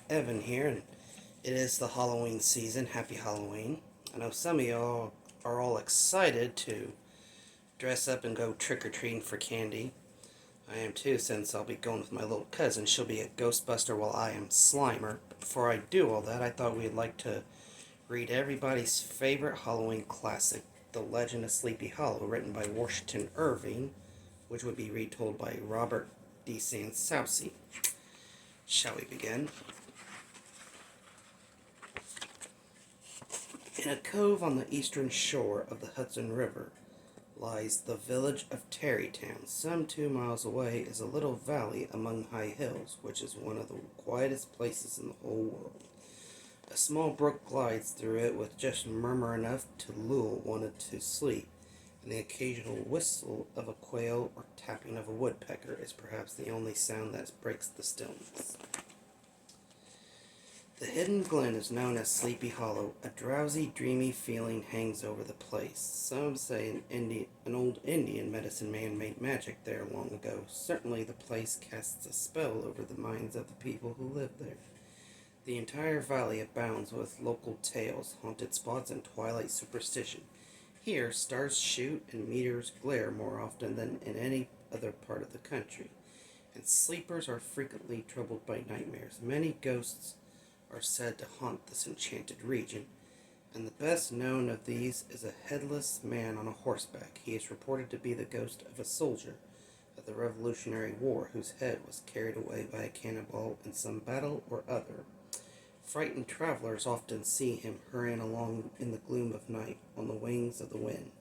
Evan here, and it is the Halloween season. Happy Halloween. I know some of y'all are all excited to dress up and go trick-or-treating for candy. I am too, since I'll be going with my little cousin. She'll be a Ghostbuster while I am Slimer. But before I do all that, I thought we'd like to read everybody's favorite Halloween classic, The Legend of Sleepy Hollow, written by Washington Irving, which would be retold by Robert D. Sansouci. Shall we begin? In a cove on the eastern shore of the Hudson River lies the village of Tarrytown. Some 2 miles away is a little valley among high hills, which is one of the quietest places in the whole world. A small brook glides through it with just murmur enough to lull one to sleep, and the occasional whistle of a quail or tapping of a woodpecker is perhaps the only sound that breaks the stillness. The hidden glen is known as Sleepy Hollow. A drowsy, dreamy feeling hangs over the place. Some say an old Indian medicine man made magic there long ago. Certainly the place casts a spell over the minds of the people who live there. The entire valley abounds with local tales, haunted spots, and twilight superstition. Here, stars shoot and meteors glare more often than in any other part of the country, and sleepers are frequently troubled by nightmares. Many ghosts are said to haunt this enchanted region, and the best known of these is a headless man on a horseback. He is reported to be the ghost of a soldier of the Revolutionary War whose head was carried away by a cannonball in some battle or other. Frightened travelers often see him hurrying along in the gloom of night on the wings of the wind.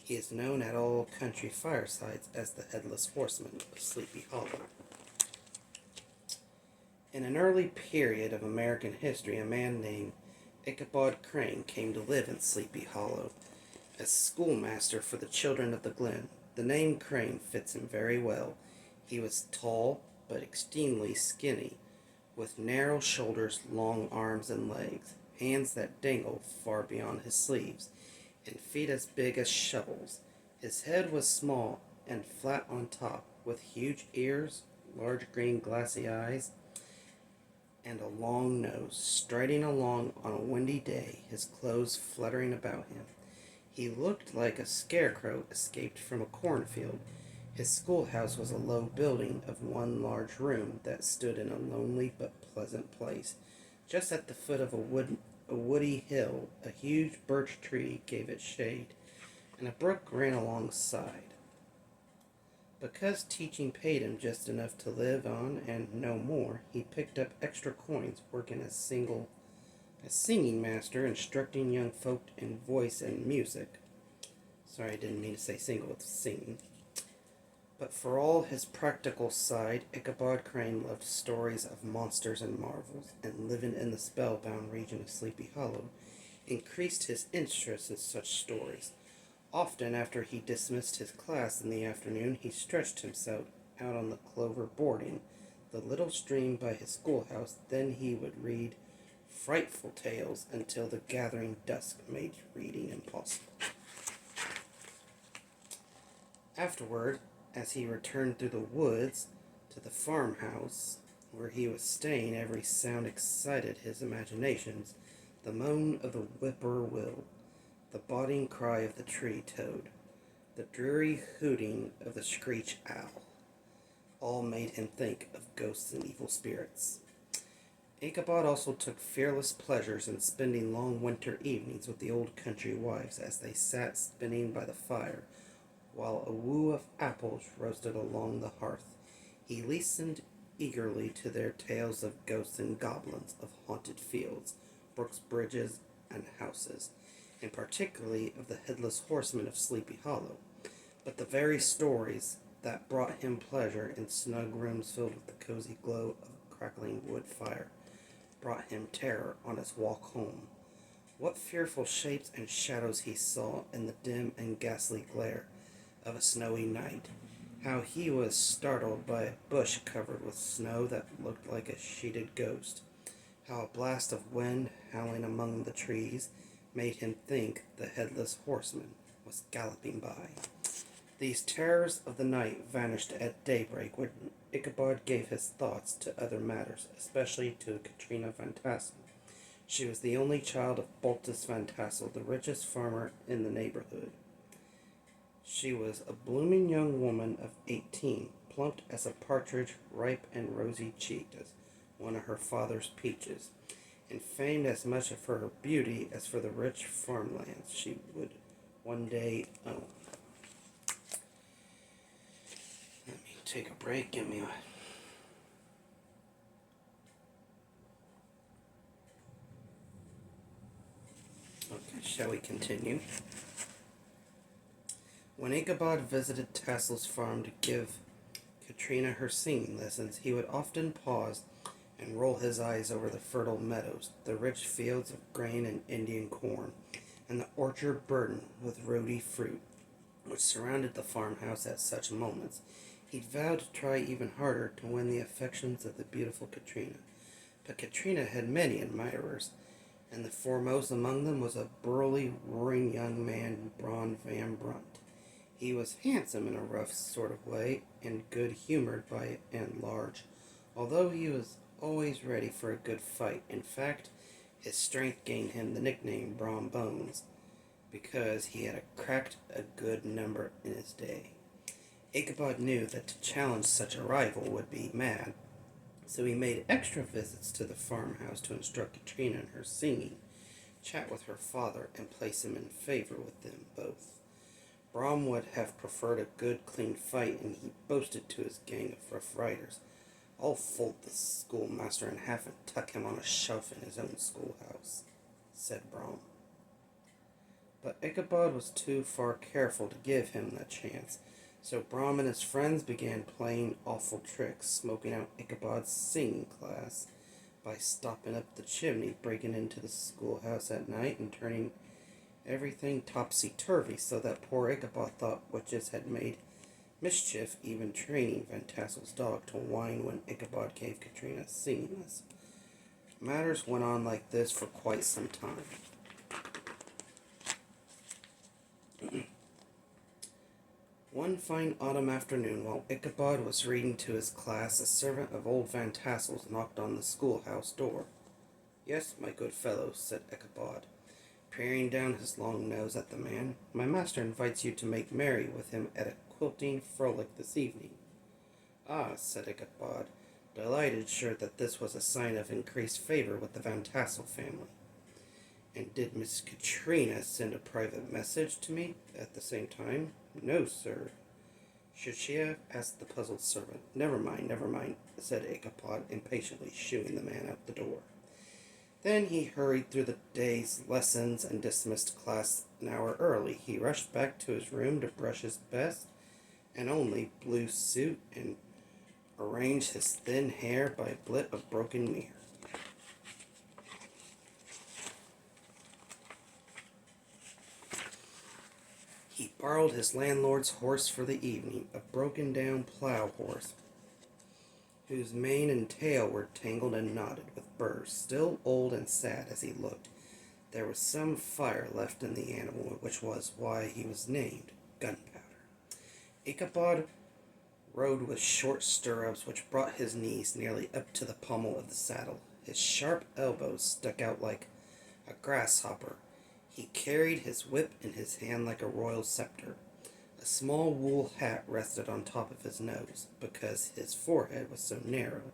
He is known at all country firesides as the Headless Horseman of Sleepy Hollow. In an early period of American history, a man named Ichabod Crane came to live in Sleepy Hollow as schoolmaster for the children of the glen. The name Crane fits him very well. He was tall, but extremely skinny, with narrow shoulders, long arms and legs, hands that dangled far beyond his sleeves, and feet as big as shovels. His head was small and flat on top, with huge ears, large green glassy eyes, and a long nose. Striding along on a windy day, his clothes fluttering about him, he looked like a scarecrow escaped from a cornfield. His schoolhouse was a low building of one large room that stood in a lonely but pleasant place. Just at the foot of a woody hill, a huge birch tree gave it shade, and a brook ran alongside. Because teaching paid him just enough to live on and no more, he picked up extra coins working as singing master, instructing young folk in voice and music. Sorry, I didn't mean to say single, it's singing. But for all his practical side, Ichabod Crane loved stories of monsters and marvels, and living in the spellbound region of Sleepy Hollow increased his interest in such stories. Often, after he dismissed his class in the afternoon, he stretched himself out on the clover boarding the little stream by his schoolhouse. Then he would read frightful tales until the gathering dusk made reading impossible. Afterward, as he returned through the woods to the farmhouse where he was staying, every sound excited his imaginations: the moan of the whippoorwill, the bobbing cry of the tree toad, the dreary hooting of the screech owl, all made him think of ghosts and evil spirits. Ichabod also took fearless pleasures in spending long winter evenings with the old country wives as they sat spinning by the fire, while a woo of apples roasted along the hearth. He listened eagerly to their tales of ghosts and goblins, of haunted fields, brooks, bridges, and houses, and particularly of the Headless Horseman of Sleepy Hollow. But the very stories that brought him pleasure in snug rooms filled with the cozy glow of a crackling wood fire brought him terror on his walk home. What fearful shapes and shadows he saw in the dim and ghastly glare of a snowy night. How he was startled by a bush covered with snow that looked like a sheeted ghost. How a blast of wind howling among the trees made him think the Headless Horseman was galloping by. These terrors of the night vanished at daybreak Ichabod gave his thoughts to other matters, especially to Katrina Van Tassel. She was the only child of Baltus Van Tassel, the richest farmer in the neighborhood. She was a blooming young woman of 18, plump as a partridge, ripe and rosy-cheeked as one of her father's peaches, and famed as much for her beauty as for the rich farmlands she would one day own. Let me take a break. Give me a... Okay, shall we continue? When Ichabod visited Tassel's farm to give Katrina her singing lessons, he would often pause and roll his eyes over the fertile meadows, the rich fields of grain and Indian corn, and the orchard burdened with ruddy fruit, which surrounded the farmhouse at such moments. He vowed to try even harder to win the affections of the beautiful Katrina. But Katrina had many admirers, and the foremost among them was a burly, roaring young man, Bron Van Brunt. He was handsome in a rough sort of way, and good-humored by and large, although he was always ready for a good fight. In fact, his strength gained him the nickname Brom Bones, because he had cracked a good number in his day. Ichabod knew that to challenge such a rival would be mad, so he made extra visits to the farmhouse to instruct Katrina in her singing, chat with her father, and place him in favor with them both. Brom would have preferred a good, clean fight, and he boasted to his gang of rough riders, "I'll fold the schoolmaster in half and tuck him on a shelf in his own schoolhouse," said Brom. But Ichabod was too far careful to give him the chance, so Brom and his friends began playing awful tricks, smoking out Ichabod's singing class by stopping up the chimney, breaking into the schoolhouse at night, and turning everything topsy-turvy, so that poor Ichabod thought witches had made mischief, even training Van Tassel's dog to whine when Ichabod gave Katrina singing lessons. Matters went on like this for quite some time. One fine autumn afternoon, while Ichabod was reading to his class, a servant of old Van Tassel's knocked on the schoolhouse door. "Yes, my good fellow," said Ichabod, peering down his long nose at the man. "My master invites you to make merry with him at a quilting frolic this evening." "Ah," said Ichabod, delighted, sure that this was a sign of increased favor with the Van Tassel family. "And did Miss Katrina send a private message to me at the same time?" "No, sir." "Should she have?" asked the puzzled servant. Never mind," said Ichabod, impatiently shooing the man out the door. Then he hurried through the day's lessons and dismissed class an hour early. He rushed back to his room to brush his best and only blue suit and arrange his thin hair by a bit of broken mirror. He borrowed his landlord's horse for the evening, a broken-down plough horse, whose mane and tail were tangled and knotted with burrs. Still old and sad as he looked, there was some fire left in the animal, which was why he was named Gunpowder. Ichabod rode with short stirrups which brought his knees nearly up to the pommel of the saddle. His sharp elbows stuck out like a grasshopper. He carried his whip in his hand like a royal scepter. A small wool hat rested on top of his nose, because his forehead was so narrow,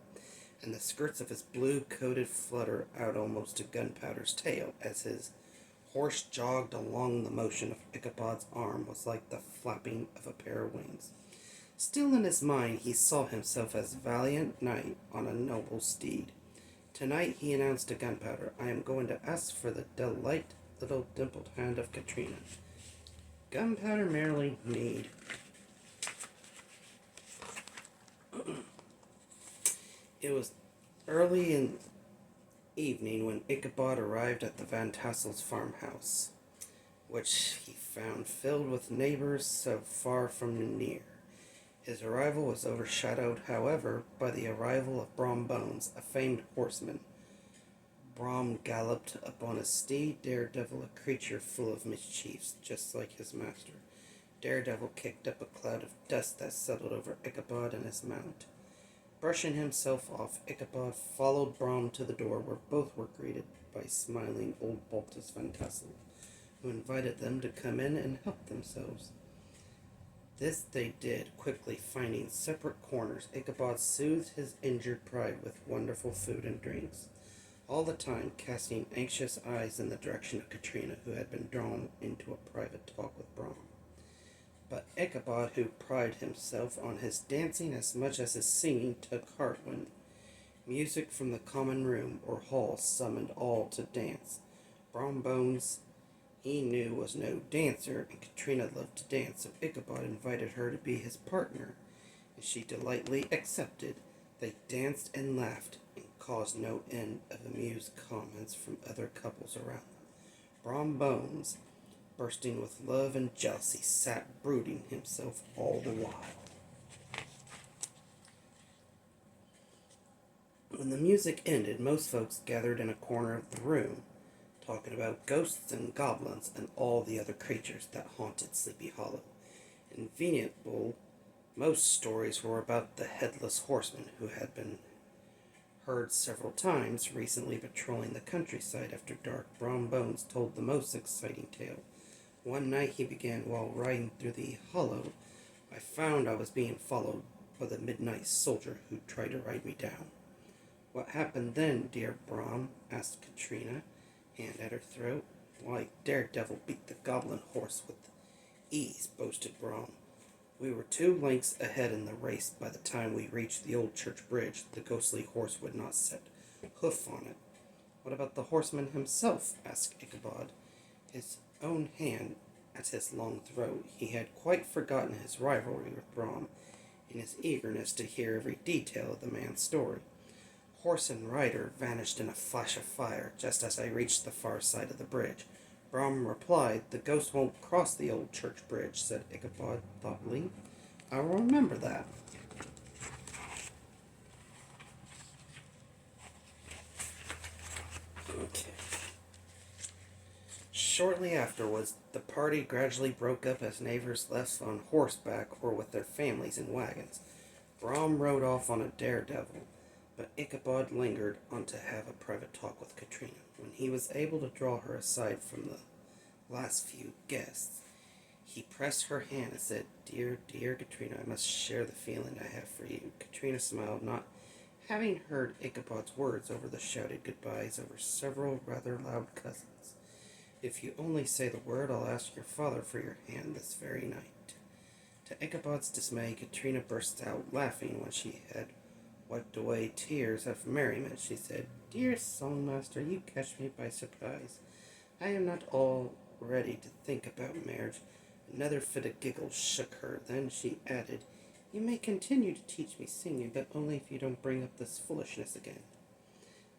and the skirts of his blue-coated fluttered out almost to Gunpowder's tail. As his horse jogged along, the motion of Ichabod's arm was like the flapping of a pair of wings. Still in his mind he saw himself as valiant knight on a noble steed. "Tonight," he announced to Gunpowder, "I am going to ask for the delicate little dimpled hand of Katrina." Gunpowder merely neighed. It was early in evening when Ichabod arrived at the Van Tassel's farmhouse, which he found filled with neighbors so far from near. His arrival was overshadowed, however, by the arrival of Brom Bones, a famed horseman. Brom galloped upon a steed, Daredevil, a creature full of mischiefs, just like his master. Daredevil kicked up a cloud of dust that settled over Ichabod and his mount. Brushing himself off, Ichabod followed Brom to the door, where both were greeted by smiling old Baltus Van Tassel, who invited them to come in and help themselves. This they did, quickly finding separate corners. Ichabod soothed his injured pride with wonderful food and drinks, all the time casting anxious eyes in the direction of Katrina, who had been drawn into a private talk with Brom. But Ichabod, who prided himself on his dancing as much as his singing, took heart when music from the common room or hall summoned all to dance. Brom Bones, he knew, was no dancer, and Katrina loved to dance, so Ichabod invited her to be his partner, and she delightedly accepted. They danced and laughed, and caused no end of amused comments from other couples around them. Brom Bones, bursting with love and jealousy, sat brooding himself all the while. When the music ended, most folks gathered in a corner of the room, talking about ghosts and goblins and all the other creatures that haunted Sleepy Hollow. Invariably, most stories were about the Headless Horseman, who had been heard several times recently patrolling the countryside after dark. Brom Bones told the most exciting tale. One night he began, while riding through the hollow, I found I was being followed by the midnight soldier who tried to ride me down. What happened then, dear Brom? Asked Katrina, hand at her throat. Why, Daredevil beat the goblin horse with ease, boasted Brom. We were 2 lengths ahead in the race. By the time we reached the old church bridge, the ghostly horse would not set hoof on it. What about the horseman himself? Asked Ichabod, his own hand at his long throat. He had quite forgotten his rivalry with Brom in his eagerness to hear every detail of the man's story. Horse and rider vanished in a flash of fire just as I reached the far side of the bridge. Brom replied, The ghost won't cross the old church bridge, said Ichabod thoughtfully. I will remember that. Okay. Shortly afterwards, the party gradually broke up as neighbors left on horseback or with their families in wagons. Brom rode off on a daredevil, but Ichabod lingered on to have a private talk with Katrina. When he was able to draw her aside from the last few guests, he pressed her hand and said, Dear, dear Katrina, I must share the feeling I have for you. Katrina smiled, not having heard Ichabod's words over the shouted goodbyes over several rather loud cousins. If you only say the word, I'll ask your father for your hand this very night. To Ichabod's dismay, Katrina burst out laughing. When she had wiped away tears of merriment, she said, Dear songmaster, you catch me by surprise. I am not all ready to think about marriage. Another fit of giggles shook her. Then she added, You may continue to teach me singing, but only if you don't bring up this foolishness again.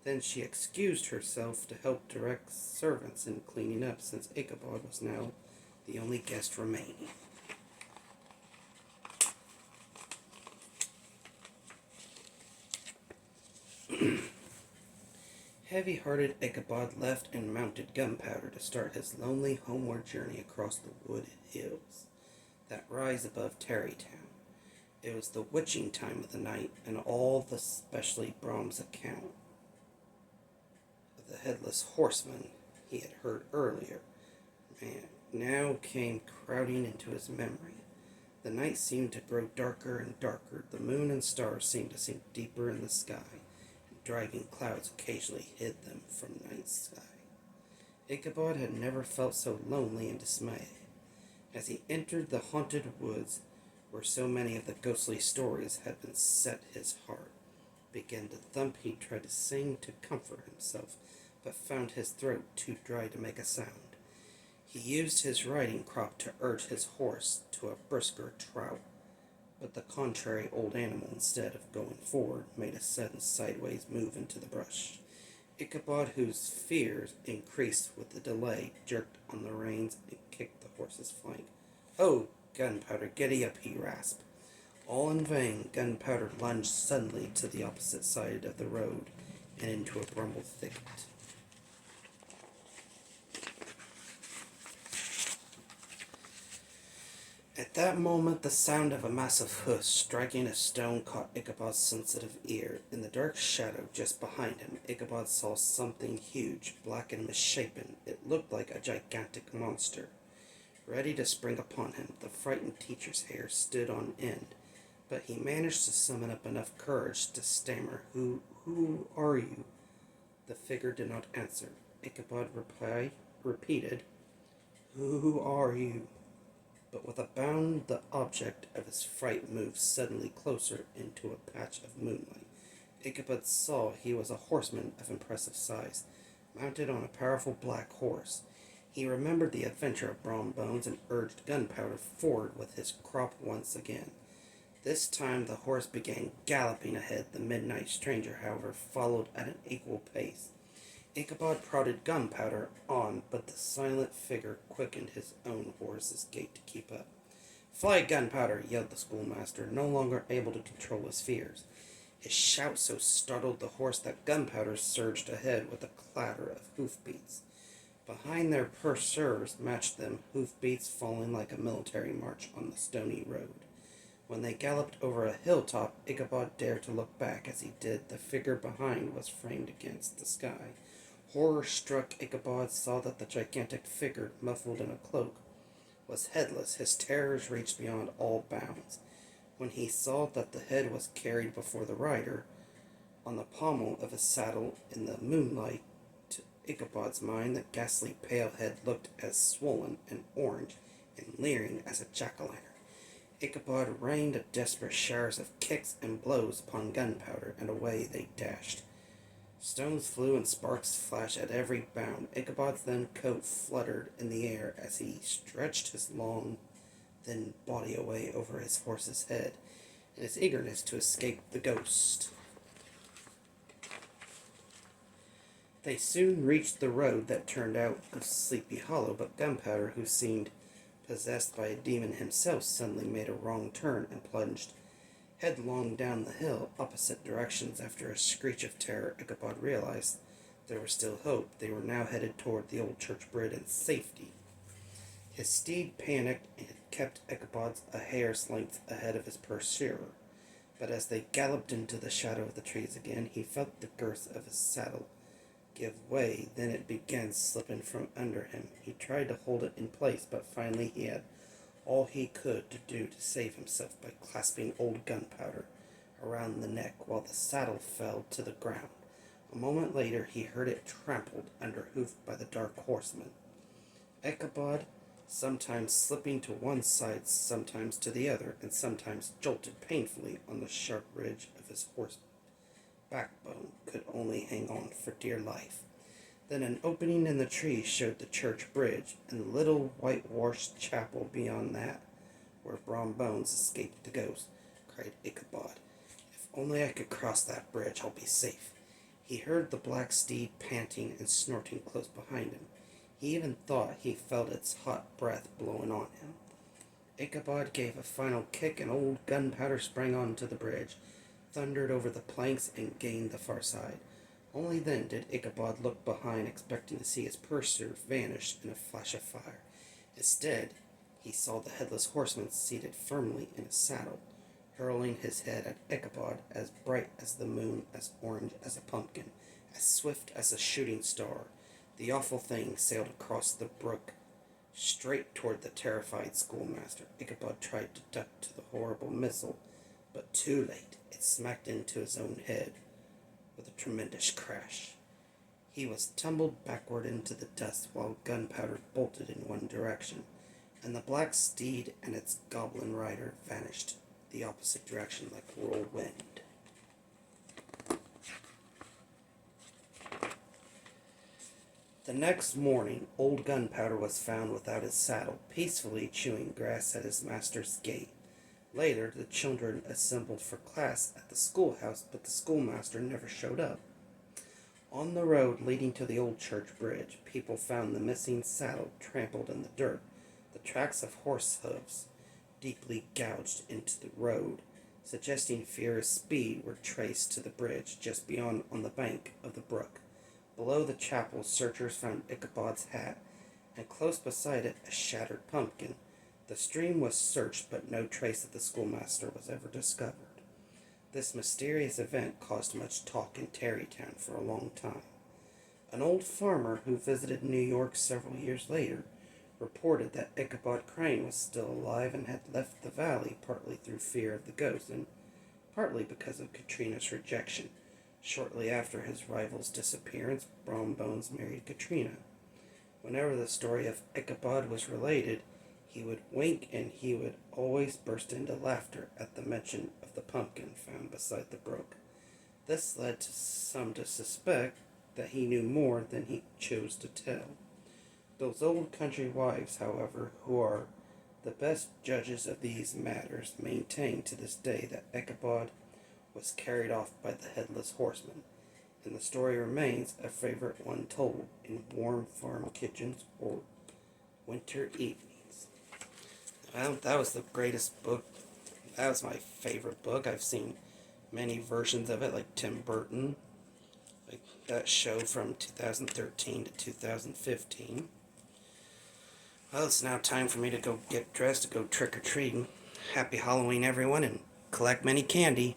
Then she excused herself to help direct servants in cleaning up, since Ichabod was now the only guest remaining. Heavy-hearted Ichabod left and mounted Gunpowder to start his lonely homeward journey across the wooded hills that rise above Tarrytown. It was the witching time of the night, and all the specially Brom's account of the Headless Horseman he had heard earlier now came crowding into his memory. The night seemed to grow darker and darker. The moon and stars seemed to sink deeper in the sky. Driving clouds occasionally hid them from night sky. Ichabod had never felt so lonely and dismayed. As he entered the haunted woods, where so many of the ghostly stories had been set, his heart began to thump. He tried to sing to comfort himself, but found his throat too dry to make a sound. He used his riding crop to urge his horse to a brisker trot, but the contrary old animal, instead of going forward, made a sudden sideways move into the brush. Ichabod, whose fears increased with the delay, jerked on the reins and kicked the horse's flank. Oh, Gunpowder, giddy up, he rasped. All in vain. Gunpowder lunged suddenly to the opposite side of the road and into a bramble thicket. At that moment, the sound of a massive hoof striking a stone caught Ichabod's sensitive ear. In the dark shadow just behind him, Ichabod saw something huge, black and misshapen. It looked like a gigantic monster, ready to spring upon him. The frightened teacher's hair stood on end, but he managed to summon up enough courage to stammer, Who are you?" The figure did not answer. Ichabod repeated, "Who are you?" But with a bound, the object of his fright moved suddenly closer into a patch of moonlight. Ichabod saw he was a horseman of impressive size, mounted on a powerful black horse. He remembered the adventure of Brom Bones and urged Gunpowder forward with his crop once again. This time the horse began galloping ahead. The midnight stranger, however, followed at an equal pace. Ichabod prodded Gunpowder on, but the silent figure quickened his own horse's gait to keep up. "Fly, Gunpowder!" yelled the schoolmaster, no longer able to control his fears. His shout so startled the horse that Gunpowder surged ahead with a clatter of hoofbeats. Behind their pursuers matched them, hoofbeats falling like a military march on the stony road. When they galloped over a hilltop, Ichabod dared to look back. As he did, the figure behind was framed against the sky. Horror-struck Ichabod saw that the gigantic figure, muffled in a cloak, was headless. His terrors reached beyond all bounds. When he saw that the head was carried before the rider, on the pommel of his saddle in the moonlight, to Ichabod's mind the ghastly pale head looked as swollen and orange and leering as a jack-o'-lantern. Ichabod rained a desperate showers of kicks and blows upon Gunpowder, and away they dashed. Stones flew and sparks flashed at every bound. Ichabod's thin coat fluttered in the air as he stretched his long, thin body away over his horse's head in his eagerness to escape the ghost. They soon reached the road that turned out of Sleepy Hollow, but Gunpowder, who seemed possessed by a demon himself, suddenly made a wrong turn and plunged headlong down the hill, opposite directions. After a screech of terror, Ichabod realized there was still hope. They were now headed toward the old church bridge in safety. His steed panicked and kept Ichabod a hair's length ahead of his pursuer. But as they galloped into the shadow of the trees again, he felt the girth of his saddle give way. Then it began slipping from under him. He tried to hold it in place, but finally he had all he could to do to save himself by clasping old Gunpowder around the neck while the saddle fell to the ground. A moment later he heard it trampled under hoof by the dark horseman. Ichabod, sometimes slipping to one side, sometimes to the other, and sometimes jolted painfully on the sharp ridge of his horse's backbone, could only hang on for dear life. Then an opening in the trees showed the church bridge, and the little whitewashed chapel beyond that, where Brom Bones escaped the ghost. Cried Ichabod, "If only I could cross that bridge, I'll be safe." He heard the black steed panting and snorting close behind him. He even thought he felt its hot breath blowing on him. Ichabod gave a final kick, and old Gunpowder sprang onto the bridge, thundered over the planks, and gained the far side. Only then did Ichabod look behind, expecting to see his pursuer vanish in a flash of fire. Instead, he saw the headless horseman seated firmly in his saddle, hurling his head at Ichabod, as bright as the moon, as orange as a pumpkin, as swift as a shooting star. The awful thing sailed across the brook, straight toward the terrified schoolmaster. Ichabod tried to duck to the horrible missile, but too late. It smacked into his own head with a tremendous crash. He was tumbled backward into the dust while Gunpowder bolted in one direction, and the black steed and its goblin rider vanished the opposite direction like a whirlwind. The next morning, old Gunpowder was found without his saddle, peacefully chewing grass at his master's gate. Later, the children assembled for class at the schoolhouse, but the schoolmaster never showed up. On the road leading to the old church bridge, people found the missing saddle trampled in the dirt. The tracks of horse hoofs, deeply gouged into the road, suggesting furious speed, were traced to the bridge just beyond on the bank of the brook. Below the chapel, searchers found Ichabod's hat, and close beside it a shattered pumpkin. The stream was searched, but no trace of the schoolmaster was ever discovered. This mysterious event caused much talk in Tarrytown for a long time. An old farmer who visited New York several years later reported that Ichabod Crane was still alive and had left the valley partly through fear of the ghost and partly because of Katrina's rejection. Shortly after his rival's disappearance, Brom Bones married Katrina. Whenever the story of Ichabod was related, he would wink and he would always burst into laughter at the mention of the pumpkin found beside the brook. This led to some to suspect that he knew more than he chose to tell. Those old country wives, however, who are the best judges of these matters, maintain to this day that Ichabod was carried off by the headless horseman, and the story remains a favorite one told in warm farm kitchens or winter evenings. Well, that was the greatest book. That was my favorite book. I've seen many versions of it, like Tim Burton, like that show from 2013 to 2015. Well, it's now time for me to go get dressed to go trick-or-treating. Happy Halloween, everyone, and collect many candy.